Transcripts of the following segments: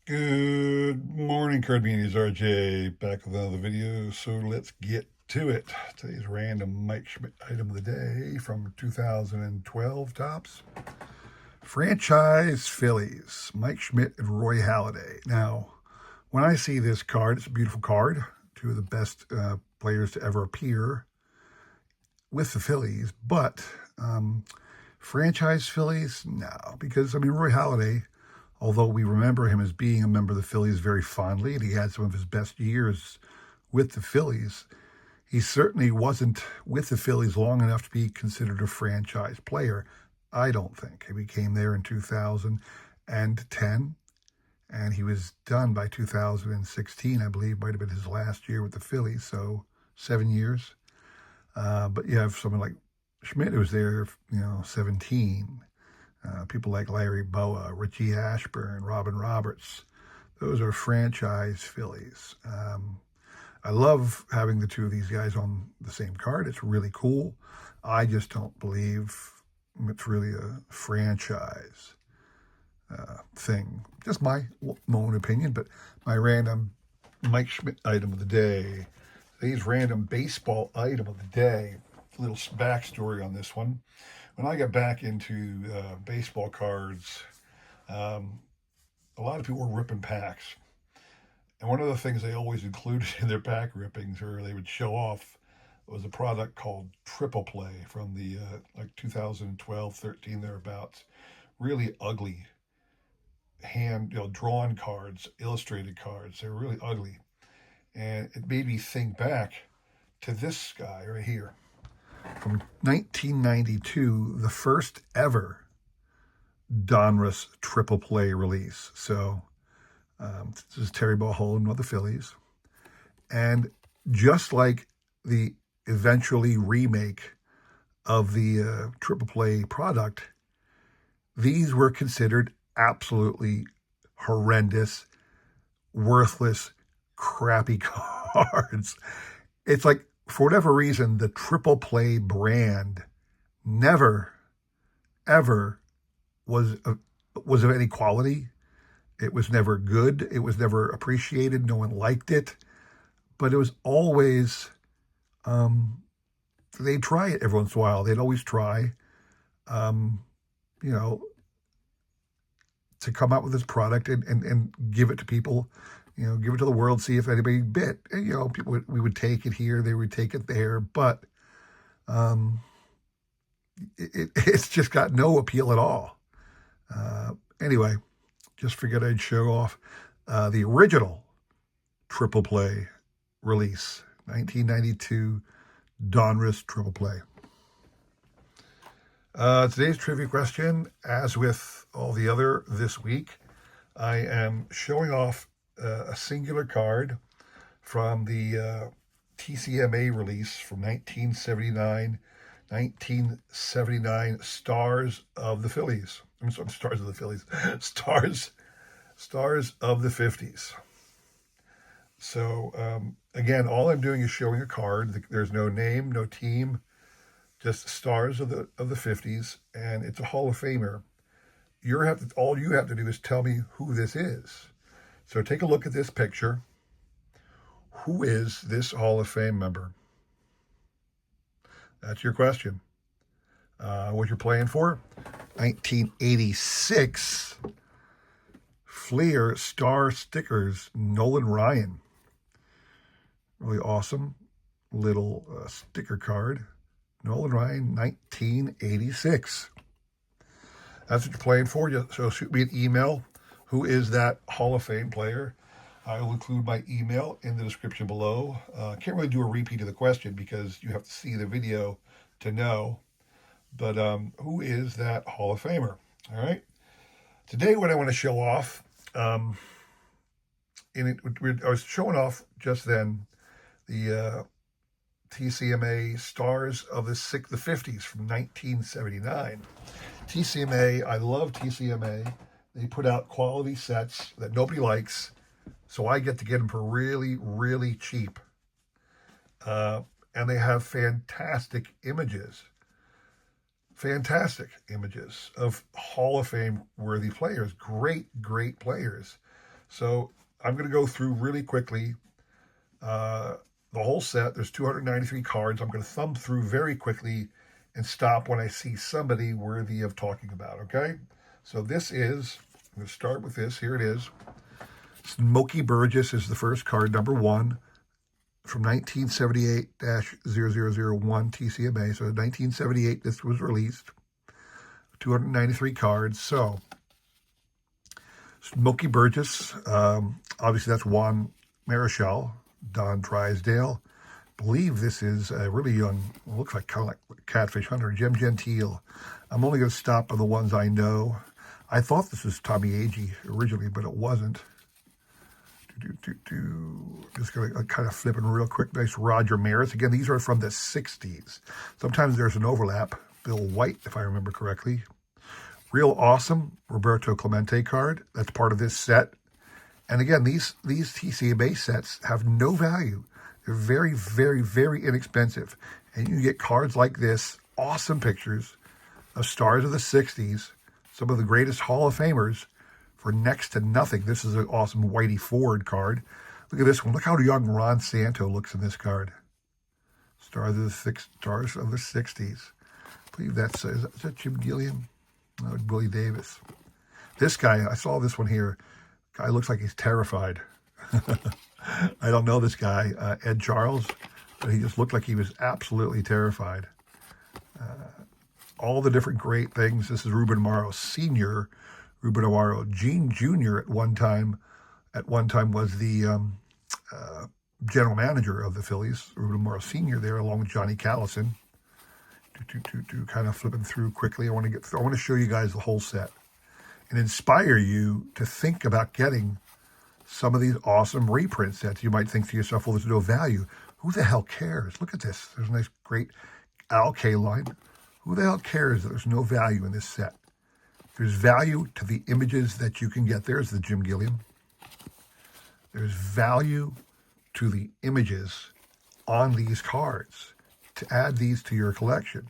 Good morning, Card Beanies. RJ back with another video. So let's get to it. Today's random Mike Schmidt item of the day from 2012 tops. Franchise Phillies, Mike Schmidt and Roy Halladay. Now, when I see this card, it's a beautiful card. Two of the best players to ever appear with the Phillies, but franchise Phillies, no, because Roy Halladay, although we remember him as being a member of the Phillies very fondly, and he had some of his best years with the Phillies, he certainly wasn't with the Phillies long enough to be considered a franchise player. I don't think. He became there in 2010, and he was done by 2016, I believe, might have been his last year with the Phillies, so 7 years. But you have someone like Schmidt who was there, 17. People like Larry Boa, Richie Ashburn, Robin Roberts. Those are franchise Phillies. I love having the two of these guys on the same card. It's really cool. I just don't believe it's really a franchise thing. Just my own opinion, but my random Mike Schmidt item of the day. Today's random baseball item of the day. A little backstory on this one. When I got back into baseball cards, a lot of people were ripping packs. And one of the things they always included in their pack rippings, or they would show off, was a product called Triple Play from the 2012, 13 thereabouts. Really ugly drawn cards, illustrated cards. They were really ugly. And it made me think back to this guy right here. From 1992, the first ever Donruss Triple Play release. So this is Terry Mulholland of the Phillies. And just like the eventually remake of the Triple Play product, these were considered absolutely horrendous, worthless, crappy cards. It's like, for whatever reason, the Triple Play brand never, ever was of any quality. It was never good. It was never appreciated. No one liked it. But it was always, they'd try it every once in a while. They'd always try, to come out with this product and give it to people, give it to the world, see if anybody bit. And, people we would take it here, they would take it there, but it's just got no appeal at all. Anyway, just figured I'd show off the original Triple Play release, 1992 Donruss Triple Play. Today's trivia question, as with all the other this week, I am showing off a singular card from the TCMA release from 1979 Stars of the Phillies. I'm sorry, Stars of the Phillies. Stars of the 50s. So, again, all I'm doing is showing a card. There's no name, no team, just stars of the 50s, and it's a Hall of Famer. All you have to do is tell me who this is. So take a look at this picture. Who is this Hall of Fame member? That's your question. What you're playing for? 1986 Fleer Star Stickers, Nolan Ryan. Really awesome little sticker card. Nolan Ryan, 1986. That's what you're playing for. So shoot me an email. Who is that Hall of Fame player? I will include my email in the description below. Can't really do a repeat of the question because you have to see the video to know. But who is that Hall of Famer? All right. Today, what I want to show off, I was showing off just then the TCMA Stars of the 50s from 1979. TCMA, I love TCMA. They put out quality sets that nobody likes, so I get to get them for really, really cheap. And they have fantastic images of Hall of Fame worthy players. Great, great players. So I'm going to go through really quickly the whole set. There's 293 cards. I'm going to thumb through very quickly and stop when I see somebody worthy of talking about, okay? So this is, I'm going to start with this. Here it is. Smokey Burgess is the first card, number 1, from 1978-0001 TCMA. So 1978, this was released. 293 cards. So Smokey Burgess, obviously that's Juan Marichal, Don Drysdale. I believe this is a really young, looks like kind of like Catfish Hunter, Jim Gentile. I'm only going to stop on the ones I know. I thought this was Tommy Agee originally, but it wasn't. Just going to kind of flip it real quick. Nice Roger Maris. Again, these are from the 60s. Sometimes there's an overlap. Bill White, if I remember correctly. Real awesome Roberto Clemente card. That's part of this set. And again, these TCMA sets have no value. They're very, very, very inexpensive. And you get cards like this, awesome pictures of stars of the 60s, some of the greatest Hall of Famers, for next to nothing. This is an awesome Whitey Ford card. Look at this one. Look how young Ron Santo looks in this card. Stars of the 60s. I believe that's, is that Jim Gilliam? No, Willie Davis. This guy, I saw this one here. Guy looks like he's terrified. I don't know this guy, Ed Charles, but he just looked like he was absolutely terrified. All the different great things. This is Ruben Amaro Sr., Ruben Amaro Jr. at one time was the general manager of the Phillies. Ruben Amaro Sr. there, along with Johnny Callison. To kind of flipping through quickly. I want to show you guys the whole set and inspire you to think about getting some of these awesome reprint sets. You might think to yourself, well, there's no value. Who the hell cares? Look at this. There's a nice, great Al K line. Who the hell cares that there's no value in this set? There's value to the images that you can get. There's the Jim Gilliam. There's value to the images on these cards to add these to your collection.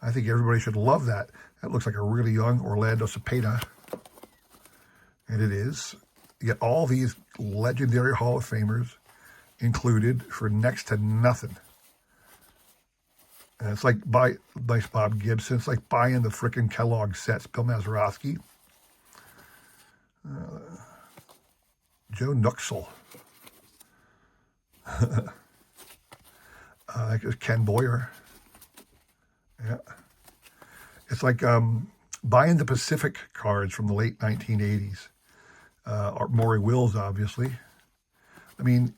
I think everybody should love that. That looks like a really young Orlando Cepeda. And it is. You get all these legendary Hall of Famers included for next to nothing. And it's like nice Bob Gibson. It's like buying the frickin' Kellogg sets. Bill Mazeroski. Joe Nuxel. That is Ken Boyer. Yeah. It's like buying the Pacific cards from the late 1980s. Or Maury Wills, obviously. I mean,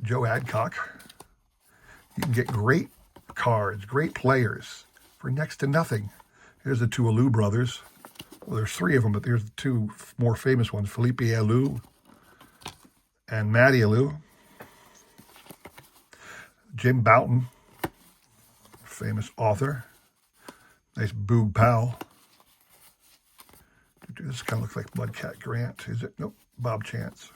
Joe Adcock. You can get great cards, great players for next to nothing. Here's the two Alou brothers. Well, there's 3 of them, but there's the 2 more famous ones, Felipe Alou and Matty Alou. Jim Bouton, famous author. Nice Boog Powell. This kind of looks like Mudcat Grant. Is it? Nope. Bob Chance.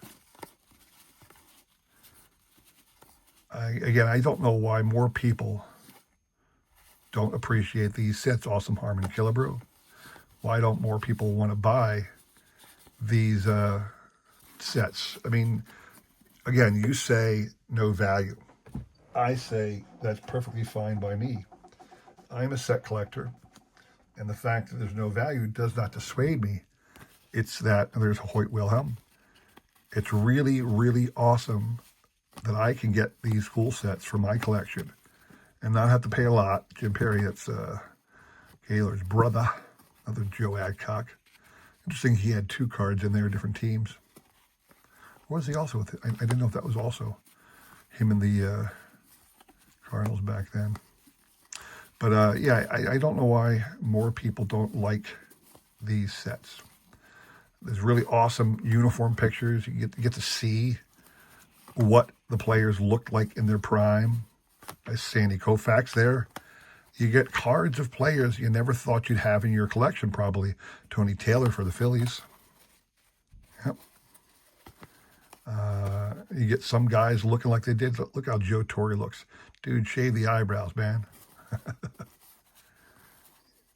I don't know why more people don't appreciate these sets. Awesome Harmon Killebrew. Why don't more people want to buy these sets? I mean, again, you say no value. I say that's perfectly fine by me. I'm a set collector, and the fact that there's no value does not dissuade me. It's that there's Hoyt Wilhelm. It's really, really awesome that I can get these cool sets for my collection and not have to pay a lot. Jim Perry, it's Gaylord's brother, another Joe Adcock. Interesting, he had 2 cards in there, different teams. Or was he also with it? I didn't know if that was also him in the Cardinals back then. But yeah, I don't know why more people don't like these sets. There's really awesome uniform pictures. You get to see what the players looked like in their prime. Nice Sandy Koufax there. You get cards of players you never thought you'd have in your collection, probably. Tony Taylor for the Phillies. Yep. You get some guys looking like they did. Look how Joe Torre looks. Dude, shave the eyebrows, man.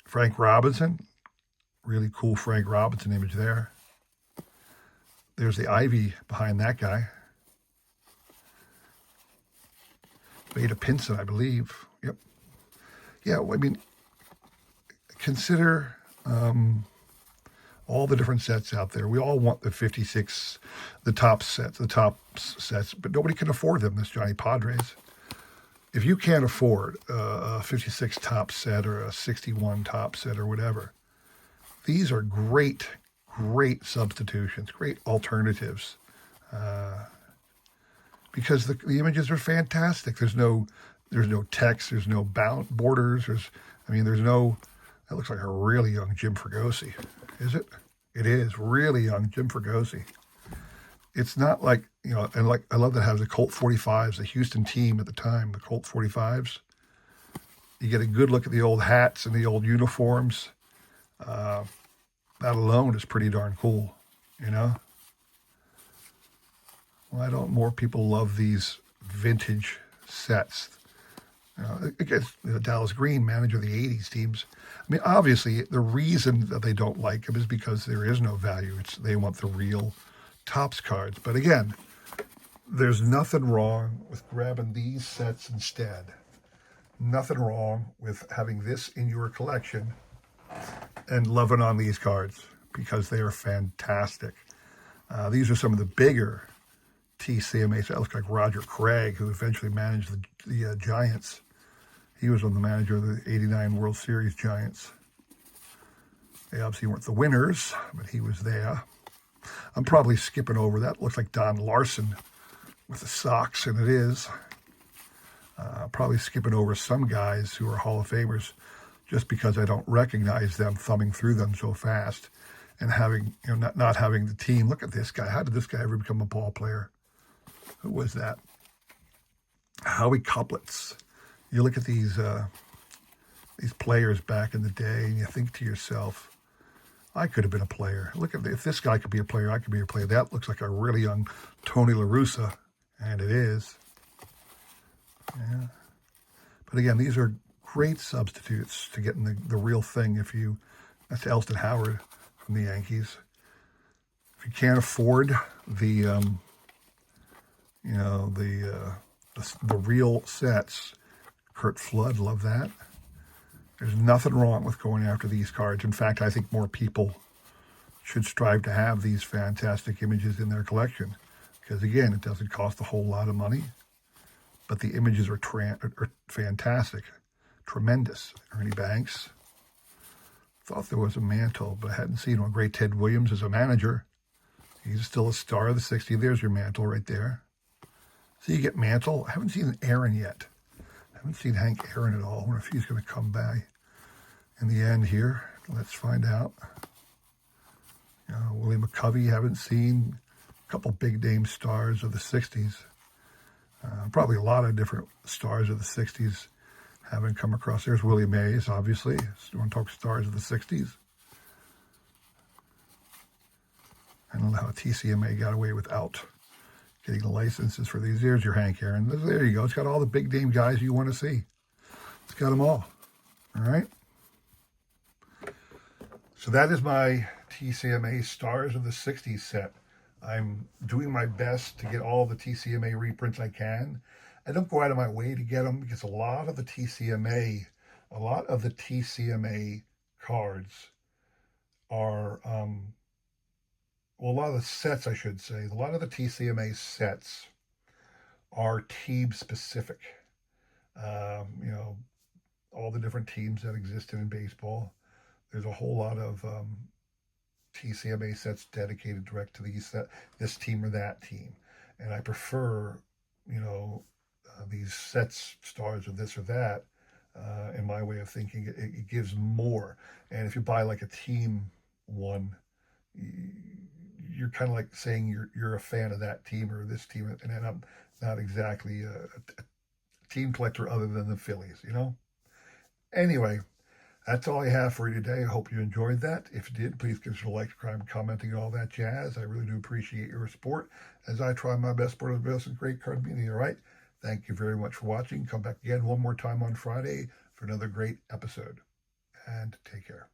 Frank Robinson. Really cool Frank Robinson image there. there's the ivy behind that guy. Veda Pinson, I believe. Yep. Yeah, I mean, consider all the different sets out there. We all want the 56, the top sets, but nobody can afford them, this Johnny Padres. If you can't afford a 56 top set or a 61 top set or whatever, these are great substitutions, great alternatives, because the images are fantastic. There's no text, there's no borders. That looks like a really young Jim Fregosi. Is it? It is really young Jim Fregosi. It's not like, and like I love that it has the Colt 45s, the Houston team at the time, the Colt 45s. You get a good look at the old hats and the old uniforms. That alone is pretty darn cool, Why don't more people love these vintage sets? Against Dallas Green, manager of the 80s teams. I mean, obviously, the reason that they don't like him is because there is no value. They want the real Topps cards. But again, there's nothing wrong with grabbing these sets instead. Nothing wrong with having this in your collection and loving on these cards because they are fantastic. These are some of the bigger TCMA. That looks like Roger Craig, who eventually managed the Giants. He was on the manager of the 89 World Series Giants. They obviously weren't the winners, but he was there. I'm probably skipping over that. Looks like Don Larson with the Sox, and it is. Probably skipping over some guys who are Hall of Famers just because I don't recognize them, thumbing through them so fast and having, not having the team. Look at this guy. How did this guy ever become a ball player? Who was that? Howie Couplets. You look at these players back in the day, and you think to yourself, I could have been a player. Look at if this guy could be a player, I could be a player. That looks like a really young Tony La Russa, and it is. Yeah. But again, these are great substitutes to getting the real thing. That's Elston Howard from the Yankees. If you can't afford the real sets, Kurt Flood, love that. There's nothing wrong with going after these cards. In fact, I think more people should strive to have these fantastic images in their collection. Because again, it doesn't cost a whole lot of money, but the images are fantastic, tremendous. Ernie Banks. Thought there was a Mantle, but I hadn't seen one. Great Ted Williams as a manager. He's still a star of the 60s. There's your Mantle right there. So you get Mantle. I haven't seen Aaron yet. I haven't seen Hank Aaron at all. I wonder if he's going to come by in the end here. Let's find out. Willie McCovey, haven't seen. A couple big name stars of the 60s. Probably a lot of different stars of the 60s haven't come across. There's Willie Mays, obviously. You want to talk stars of the 60s? I don't know how TCMA got away without getting the licenses for these. Here's your Hank Aaron. There you go. It's got all the big name guys you want to see. It's got them all. All right. So that is my TCMA Stars of the 60s set. I'm doing my best to get all the TCMA reprints I can. I don't go out of my way to get them because a lot of the TCMA cards are, a lot of the sets, I should say, a lot of the TCMA sets are team specific. All the different teams that existed in baseball. There's a whole lot of TCMA sets dedicated direct to this team or that team. And I prefer, these sets, stars of this or that, in my way of thinking, it gives more. And if you buy like a team one, you're kind of like saying you're a fan of that team or this team, and I'm not exactly a team collector other than the Phillies, Anyway, that's all I have for you today. I hope you enjoyed that. If you did, please give us a like, subscribe, commenting, all that jazz. I really do appreciate your support as I try my best for the best and great card media, all right? Thank you very much for watching. Come back again one more time on Friday for another great episode. And take care.